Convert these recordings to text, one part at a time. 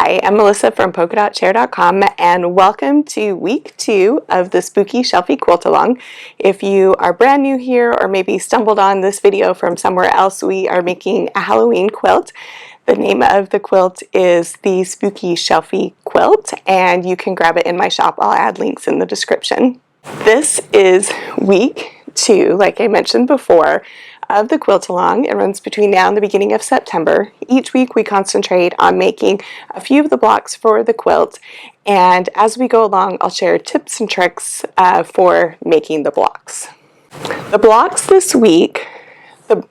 Hi, I'm Melissa from polkadotchair.com and welcome to week 2 of the Spooky Shelfie Quilt Along. If you are brand new here or maybe stumbled on this video from somewhere else, we are making a Halloween quilt. The name of the quilt is the Spooky Shelfie Quilt, and you can grab it in my shop. I'll add links in the description. This is week 2, like I mentioned before, of the quilt along. It runs between now and the beginning of September. Each week we concentrate on making a few of the blocks for the quilt, and as we go along I'll share tips and tricks for making the blocks. The blocks this week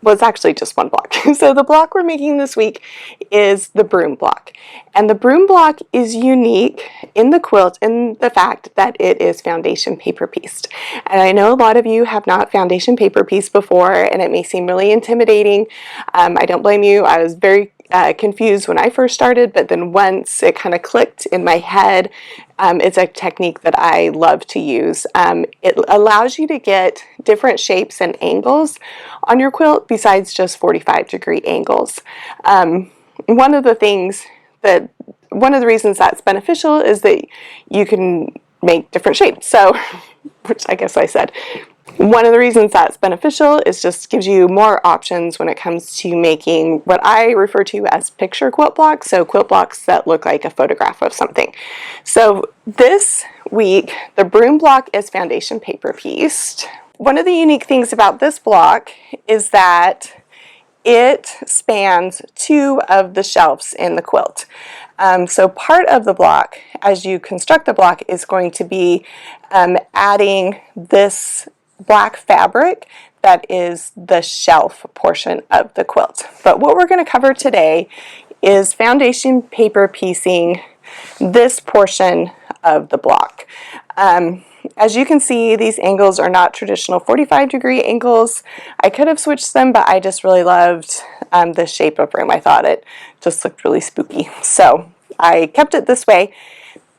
was actually just one block. So the block we're making this week is the Broom Block. And the Broom Block is unique in the quilt in the fact that it is foundation paper pieced. And I know a lot of you have not foundation paper pieced before, and it may seem really intimidating. I don't blame you. I was very confused when I first started, but then once it kind of clicked in my head, it's a technique that I love to use. It allows you to get different shapes and angles on your quilt besides just 45-degree angles. One of the reasons that's beneficial is that you can make different shapes. So, which I guess I said. One of the reasons that's beneficial is just gives you more options when it comes to making what I refer to as picture quilt blocks, so quilt blocks that look like a photograph of something. So this week, the Broom Block is foundation paper pieced. One of the unique things about this block is that it spans 2 of the shelves in the quilt. So part of the block, as you construct the block, is going to be adding this black fabric that is the shelf portion of the quilt. But what we're going to cover today is foundation paper piecing this portion of the block. As you can see, these angles are not traditional 45-degree angles. I could have switched them, but I just really loved the shape of broom. I thought it just looked really spooky, so I kept it this way.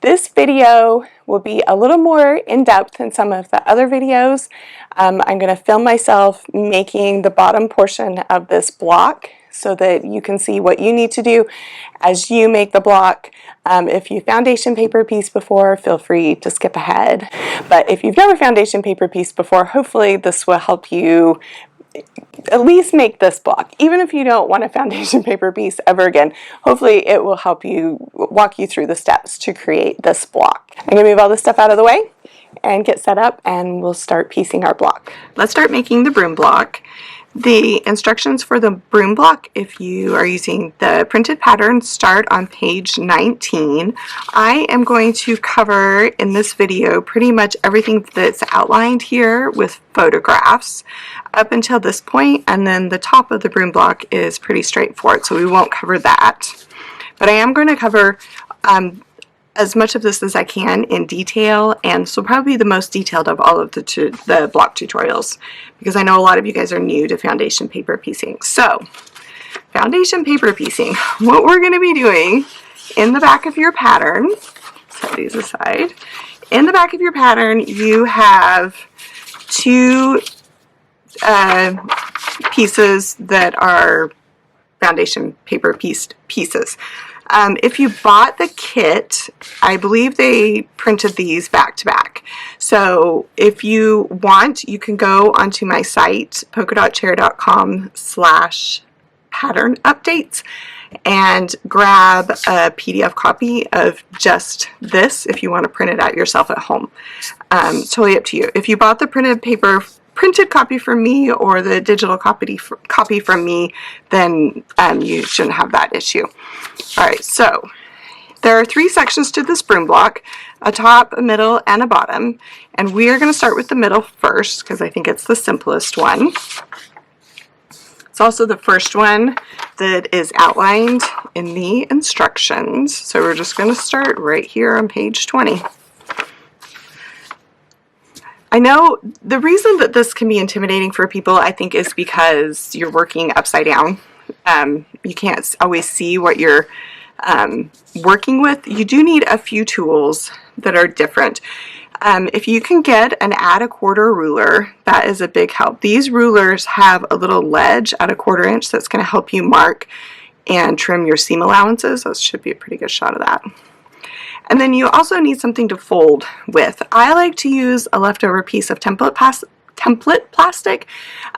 This video will be a little more in-depth than some of the other videos. I'm going to film myself making the bottom portion of this block so that you can see what you need to do as you make the block. If you foundation paper pieced before, feel free to skip ahead. But if you've never foundation paper pieced before, hopefully this will help you at least make this block. Even if you don't want a foundation paper piece ever again, hopefully it will help you walk you through the steps to create this block. I'm going to move all this stuff out of the way and get set up, and we'll start piecing our block. Let's start making the Broom Block. The instructions for the Broom Block, if you are using the printed pattern, start on page 19. I am going to cover in this video pretty much everything that's outlined here with photographs up until this point, and then the top of the Broom Block is pretty straightforward, so we won't cover that. But I am going to cover as much of this as I can in detail, and so probably the most detailed of all of the block tutorials, because I know a lot of you guys are new to foundation paper piecing. So, foundation paper piecing, what we're going to be doing in the back of your pattern, set these aside, in the back of your pattern you have 2 pieces that are foundation paper pieced pieces. If you bought the kit, I believe they printed these back to back. So if you want, you can go onto my site, polkadotchair.com/pattern updates, and grab a PDF copy of just this if you want to print it out yourself at home. Totally up to you. If you bought the printed copy from me or the digital copy from me, then you shouldn't have that issue. Alright, so there are 3 sections to this Broom Block, a top, a middle, and a bottom, and we are going to start with the middle first because I think it's the simplest one. It's also the first one that is outlined in the instructions, so we're just going to start right here on page 20. I know the reason that this can be intimidating for people, I think, is because you're working upside down. You can't always see what you're working with. You do need a few tools that are different. If you can get an add a quarter ruler, that is a big help. These rulers have a little ledge at a 1/4 inch that's going to help you mark and trim your seam allowances. That should be a pretty good shot of that. And then you also need something to fold with. I like to use a leftover piece of template plastic.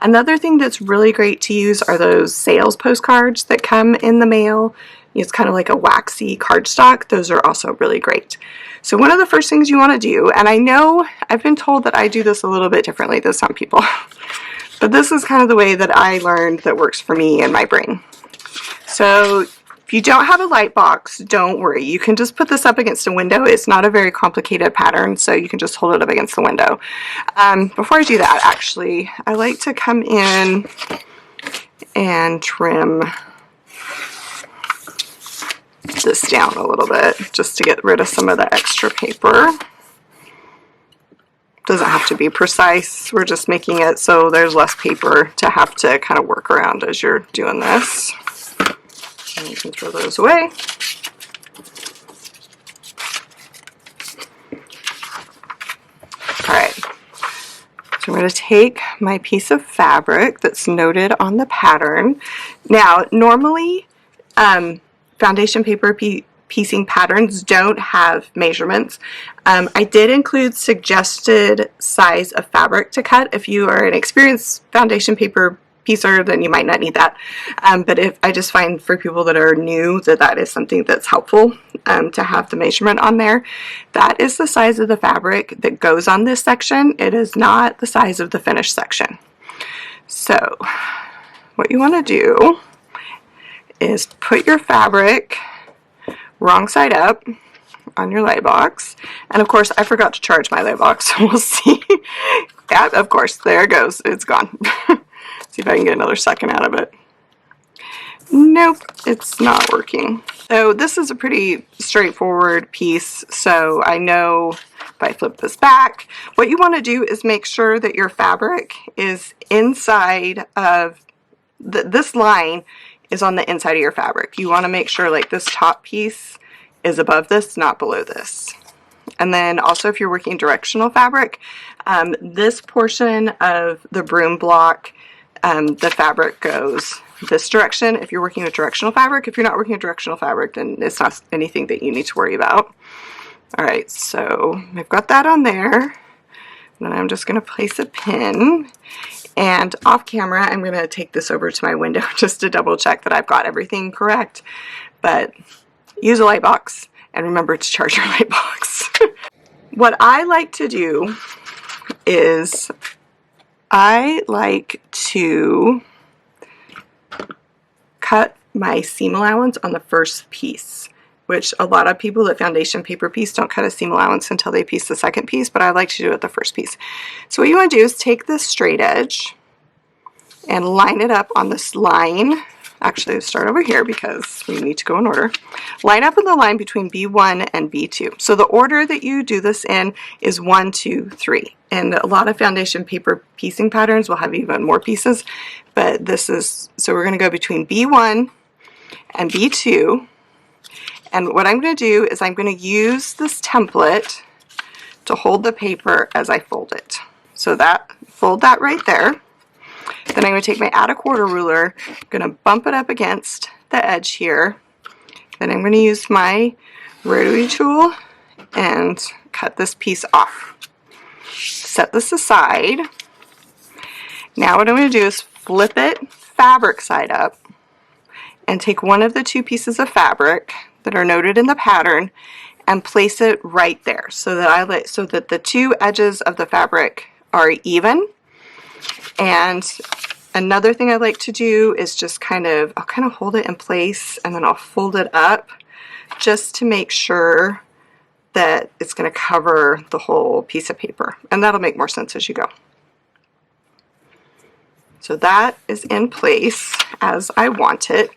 Another thing that's really great to use are those sales postcards that come in the mail. It's kind of like a waxy cardstock. Those are also really great. So one of the first things you want to do, and I know I've been told that I do this a little bit differently than some people, but this is kind of the way that I learned that works for me and my brain. So if you don't have a light box, don't worry. You can just put this up against a window. It's not a very complicated pattern, so you can just hold it up against the window. Before I do that, actually, I like to come in and trim this down a little bit just to get rid of some of the extra paper. Doesn't have to be precise. We're just making it so there's less paper to have to kind of work around as you're doing this. And you can throw those away. Alright, so I'm going to take my piece of fabric that's noted on the pattern. Now, normally foundation paper piecing patterns don't have measurements. I did include suggested size of fabric to cut. If you are an experienced foundation paper piecer, then you might not need that. But if I just find for people that are new that is something that's helpful to have the measurement on there. That is the size of the fabric that goes on this section. It is not the size of the finished section. So what you want to do is put your fabric wrong side up on your light box. And of course, I forgot to charge my light box. We'll see. Yeah, of course, there it goes. It's gone. See if I can get another second out of it. Nope, it's not working. So this is a pretty straightforward piece. So I know if I flip this back, what you want to do is make sure that your fabric is inside of this line is on the inside of your fabric. You want to make sure like this top piece is above this, not below this. And then also if you're working directional fabric, this portion of the Broom Block, the fabric goes this direction if you're working with directional fabric. If you're not working with directional fabric, then it's not anything that you need to worry about. Alright, so I've got that on there. And then I'm just going to place a pin. And off camera, I'm going to take this over to my window just to double check that I've got everything correct. But use a light box and remember to charge your light box. What I like to do is I like to cut my seam allowance on the first piece, which a lot of people that foundation paper piece don't cut a seam allowance until they piece the second piece, but I like to do it the first piece. So what you want to do is take this straight edge and line it up on this line. Actually, let's start over here because we need to go in order. Line up in the line between B1 and B2. So the order that you do this in is 1, 2, 3. And a lot of foundation paper piecing patterns will have even more pieces, but this is, so we're going to go between B1 and B2. And what I'm going to do is I'm going to use this template to hold the paper as I fold it. So that, fold that right there. Then I'm going to take my add a quarter ruler, I'm going to bump it up against the edge here. Then I'm going to use my rotary tool and cut this piece off. Set this aside. Now what I'm going to do is flip it fabric side up and take one of the two pieces of fabric that are noted in the pattern and place it right there so that the two edges of the fabric are even. And another thing I like to do is just I'll kind of hold it in place and then I'll fold it up just to make sure that it's going to cover the whole piece of paper, and that'll make more sense as you go. So that is in place as I want it.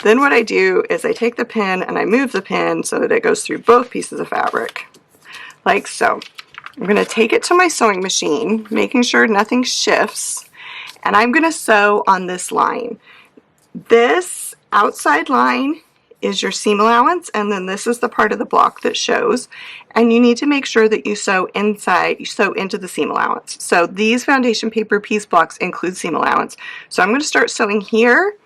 Then what I do is I take the pin and I move the pin so that it goes through both pieces of fabric, like so. I'm going to take it to my sewing machine, making sure nothing shifts, and I'm going to sew on this line. This outside line is your seam allowance, and then this is the part of the block that shows, and you need to make sure that you sew inside, you sew into the seam allowance. So these foundation paper piece blocks include seam allowance. So I'm going to start sewing here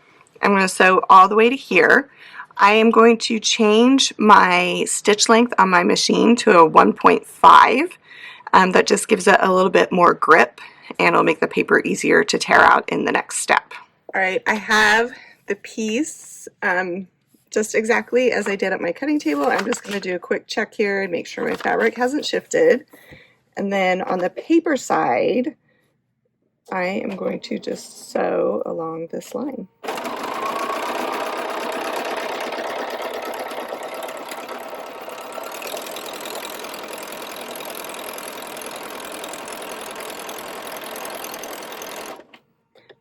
I'm going to sew all the way to here. I am going to change my stitch length on my machine to a 1.5. That just gives it a little bit more grip, and it'll make the paper easier to tear out in the next step. All right, I have the piece just exactly as I did at my cutting table. I'm just going to do a quick check here and make sure my fabric hasn't shifted. And then on the paper side, I am going to just sew along this line.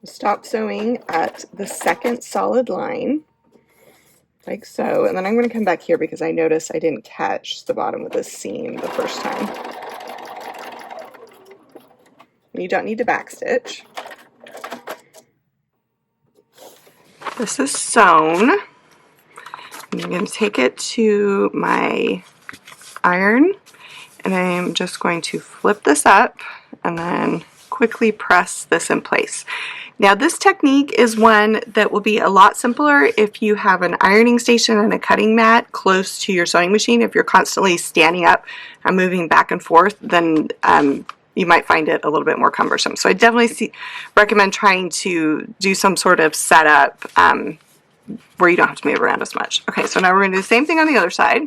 Stop sewing at the second solid line, like so, and then I'm going to come back here because I noticed I didn't catch the bottom of this seam the first time. You don't need to backstitch. This is sewn. I'm going to take it to my iron, and I'm just going to flip this up and then quickly press this in place. Now this technique is one that will be a lot simpler if you have an ironing station and a cutting mat close to your sewing machine. If you're constantly standing up and moving back and forth, then you might find it a little bit more cumbersome. So I definitely recommend trying to do some sort of setup where you don't have to move around as much. Okay, so now we're going to do the same thing on the other side.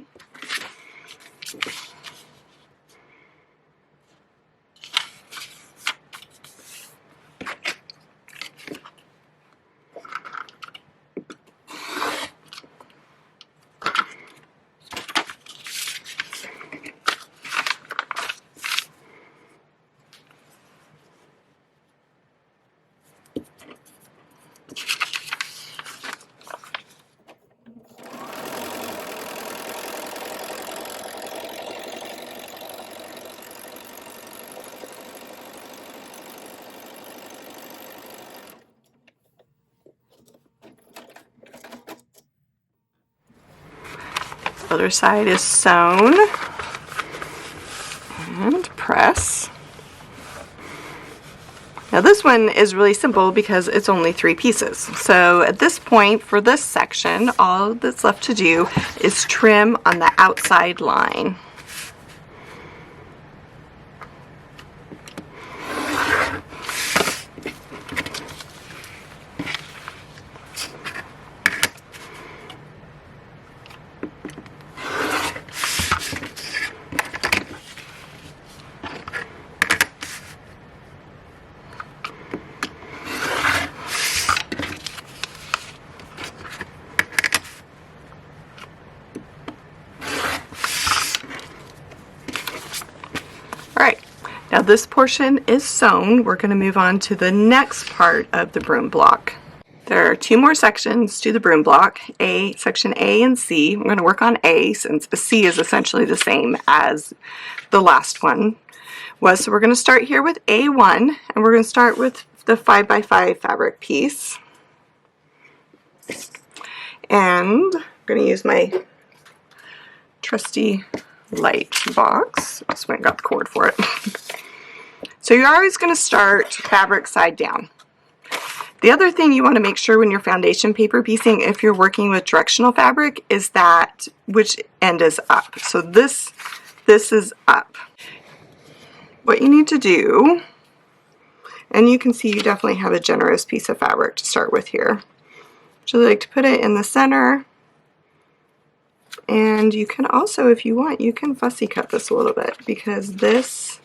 Other side is sewn and press. Now this one is really simple because it's only 3 pieces. So at this point for this section, all that's left to do is trim on the outside line. Now this portion is sewn. We're going to move on to the next part of the broom block. There are 2 more sections to the broom block, section A and C. I'm going to work on A since the C is essentially the same as the last one was. So we're going to start here with A1, and we're going to start with the 5x5 fabric piece. And I'm going to use my trusty light box. I just went and got the cord for it. So you're always going to start fabric side down. The other thing you want to make sure when you're foundation paper piecing, if you're working with directional fabric, is that which end is up. So this is up. What you need to do, and you can see you definitely have a generous piece of fabric to start with here. So I like to put it in the center. And you can also, if you want, you can fussy cut this a little bit because there's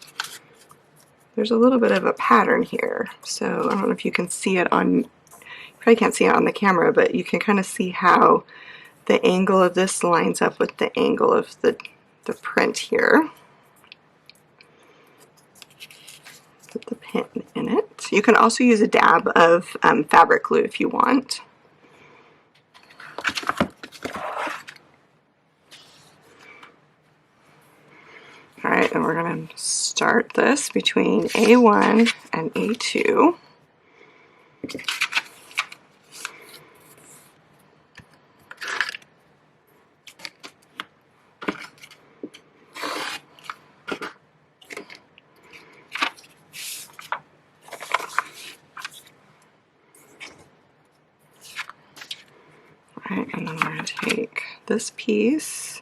a little bit of a pattern here. So I don't know if you can see it on, you probably can't see it on the camera, but you can kind of see how the angle of this lines up with the angle of the print here. Put the pin in it. You can also use a dab of fabric glue if you want. Alright, and we're going to start this between A1 and A2. Right, and then we're going to take this piece,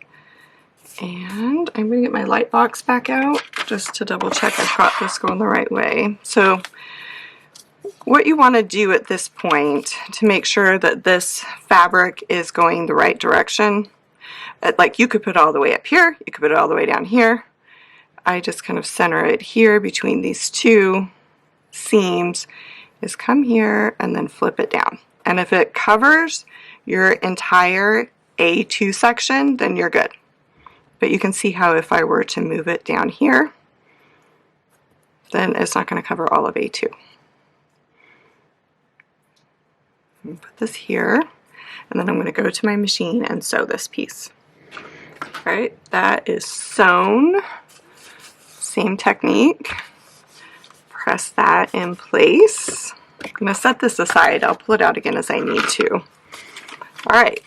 and I'm going to get my light box back out just to double check I've got this going the right way. So what you want to do at this point to make sure that this fabric is going the right direction, like you could put it all the way up here, you could put it all the way down here. I just kind of center it here between these two seams, is come here and then flip it down. And if it covers your entire A2 section, then you're good. But you can see how if I were to move it down here, then it's not going to cover all of A2. I'm going to put this here, and then I'm going to go to my machine and sew this piece. All right, that is sewn. Same technique. Press that in place. I'm going to set this aside. I'll pull it out again as I need to. All right,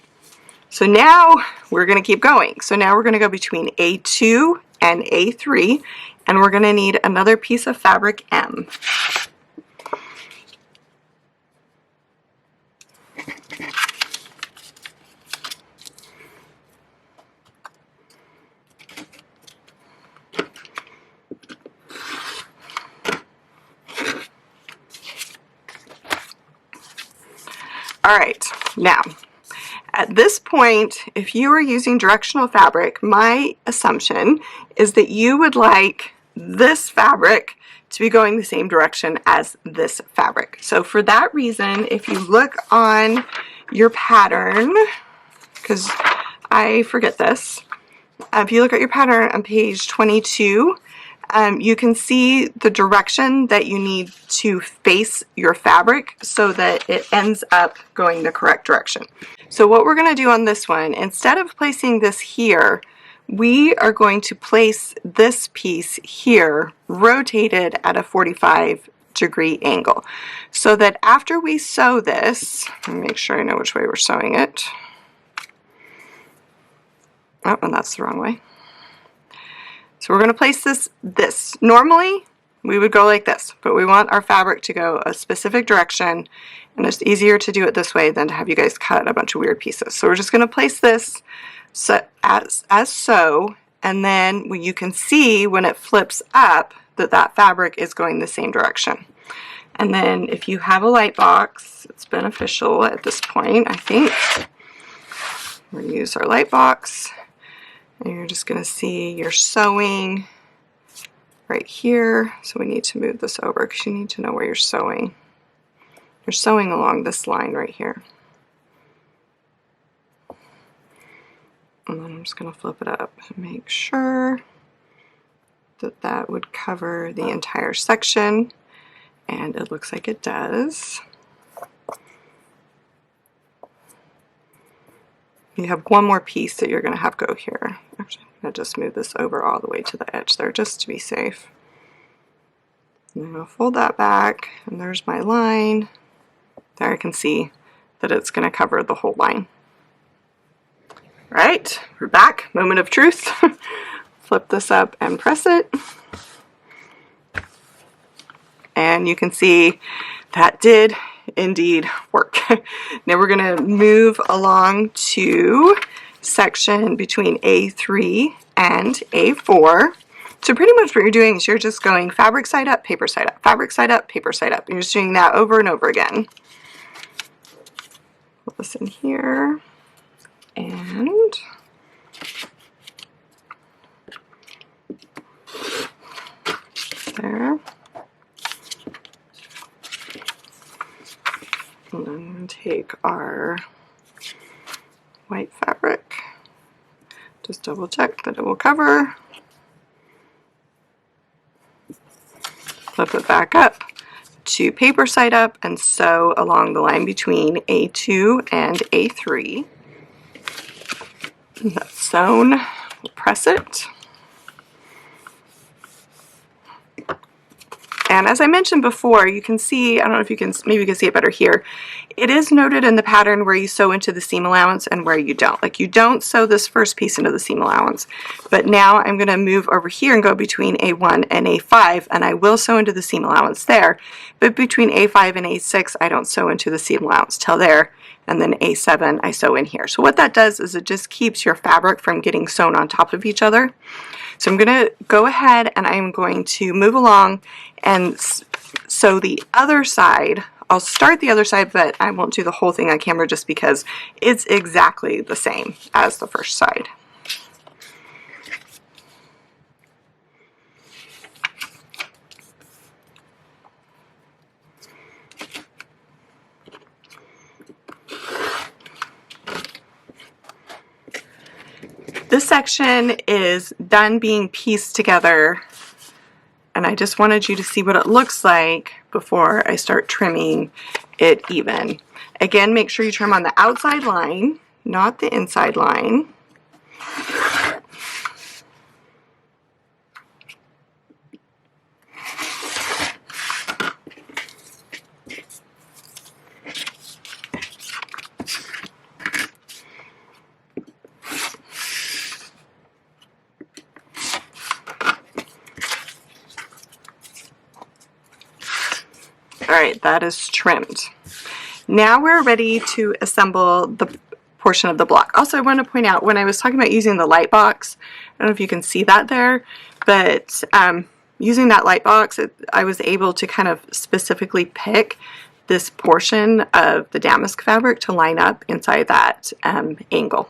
so now we're going to keep going. So now we're going to go between A2 and A3, and we're going to need another piece of fabric M. All right, now at this point, if you are using directional fabric, my assumption is that you would like this fabric to be going the same direction as this fabric. So for that reason, if you look on your pattern, because I forget this, if you look at your pattern on page 22, you can see the direction that you need to face your fabric so that it ends up going the correct direction. So what we're going to do on this one, instead of placing this here, we are going to place this piece here, rotated at a 45-degree angle. So that after we sew this, let me make sure I know which way we're sewing it. Oh, and that's the wrong way. So we're going to place this. Normally, we would go like this, but we want our fabric to go a specific direction, and it's easier to do it this way than to have you guys cut a bunch of weird pieces. So we're just going to place this as so, and then you can see when it flips up that fabric is going the same direction. And then if you have a light box, it's beneficial at this point, I think. We're going to use our light box. And you're just going to see you're sewing right here. So we need to move this over because you need to know where you're sewing. You're sewing along this line right here. And then I'm just going to flip it up and make sure that that would cover the entire section. And it looks like it does. You have one more piece that you're going to have go here. Actually, I'm going to just move this over all the way to the edge there just to be safe. And I'm going to fold that back, and there's my line. There I can see that it's going to cover the whole line. All right, we're back. Moment of truth. Flip this up and press it. And you can see that did indeed work. Now we're going to move along to section between A3 and A4. So pretty much what you're doing is you're just going fabric side up, paper side up, fabric side up, paper side up. You're just doing that over and over again. Put this in here, and there. And then I'm going to take our white fabric, just double check that it will cover, flip it back up to paper side up, and sew along the line between A2 and A3. And that's sewn. We'll press it. And as I mentioned before, you can see, I don't know if you can, maybe you can see it better here. it is noted in the pattern where you sew into the seam allowance and where you don't. Like, you don't sew this first piece into the seam allowance, but now I'm going to move over here and go between A1 and A5, and I will sew into the seam allowance there, but between A5 and A6 I don't sew into the seam allowance till there, and then A7 I sew in here. So what that does is it just keeps your fabric from getting sewn on top of each other. So I'm going to go ahead and I'm going to move along and sew the other side. I'll start the other side, but I won't do the whole thing on camera just because it's exactly the same as the first side. This section is done being pieced together, and I just wanted you to see what it looks like before I start trimming it even. Again, make sure you trim on the outside line, not the inside line. Alright, that is trimmed. Now we're ready to assemble the portion of the block. Also, I want to point out, when I was talking about using the light box, I don't know if you can see that there, but using that light box, I was able to kind of specifically pick this portion of the damask fabric to line up inside that angle.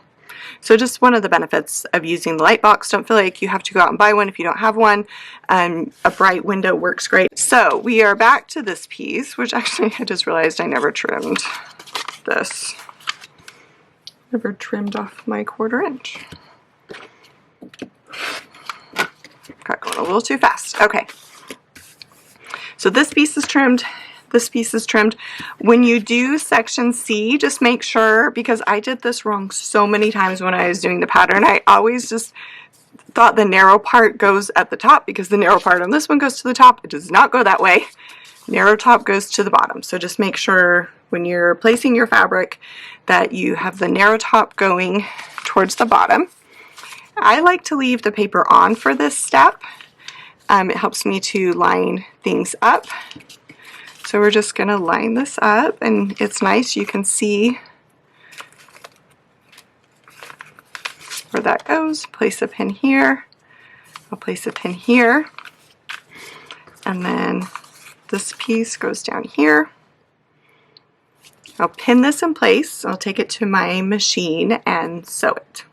So just one of the benefits of using the light box. Don't feel like you have to go out and buy one if you don't have one. A bright window works great. So we are back to this piece, which actually I just realized I never trimmed this. Never trimmed off my 1/4 inch. Got going a little too fast. Okay. So this piece is trimmed. This piece is trimmed. When you do section C, just make sure, because I did this wrong so many times when I was doing the pattern. I always just thought the narrow part goes at the top because the narrow part on this one goes to the top. It does not go that way. Narrow top goes to the bottom. So just make sure when you're placing your fabric that you have the narrow top going towards the bottom. I like to leave the paper on for this step. It helps me to line things up. So we're just going to line this up, and it's nice. You can see where that goes. Place a pin here. I'll place a pin here. And then this piece goes down here. I'll pin this in place. I'll take it to my machine and sew it.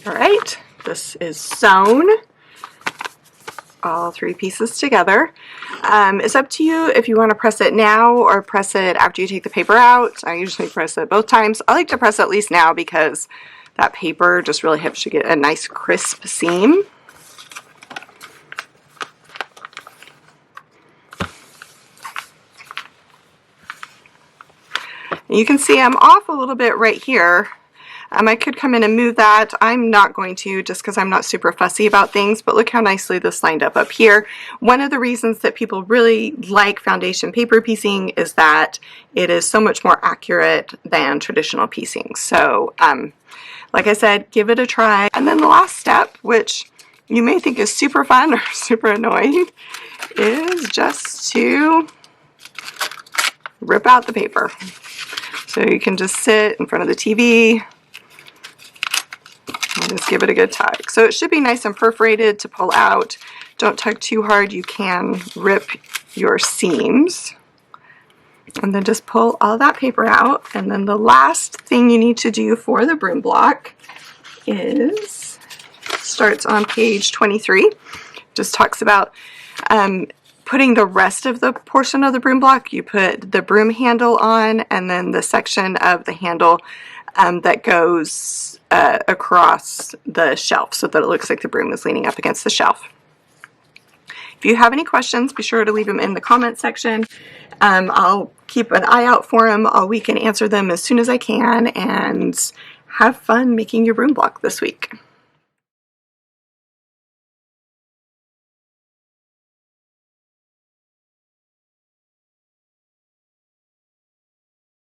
Alright, this is sewn, all 3 pieces together. It's up to you if you want to press it now or press it after you take the paper out. I usually press it both times. I like to press it at least now because that paper just really helps you get a nice crisp seam. And you can see I'm off a little bit right here. I could come in and move that. I'm not going to, just because I'm not super fussy about things, but look how nicely this lined up here. One of the reasons that people really like foundation paper piecing is that it is so much more accurate than traditional piecing. So, like I said, give it a try. And then the last step, which you may think is super fun or super annoying, is just to rip out the paper. So you can just sit in front of the TV and just give it a good tug. So it should be nice and perforated to pull out. Don't tug too hard, you can rip your seams. And then just pull all that paper out. And then the last thing you need to do for the broom block is, starts on page 23, just talks about putting the rest of the portion of the broom block. You put the broom handle on, and then the section of the handle that goes across the shelf so that it looks like the broom is leaning up against the shelf. If you have any questions, be sure to leave them in the comment section. I'll keep an eye out for them all week and answer them as soon as I can, and have fun making your broom block this week.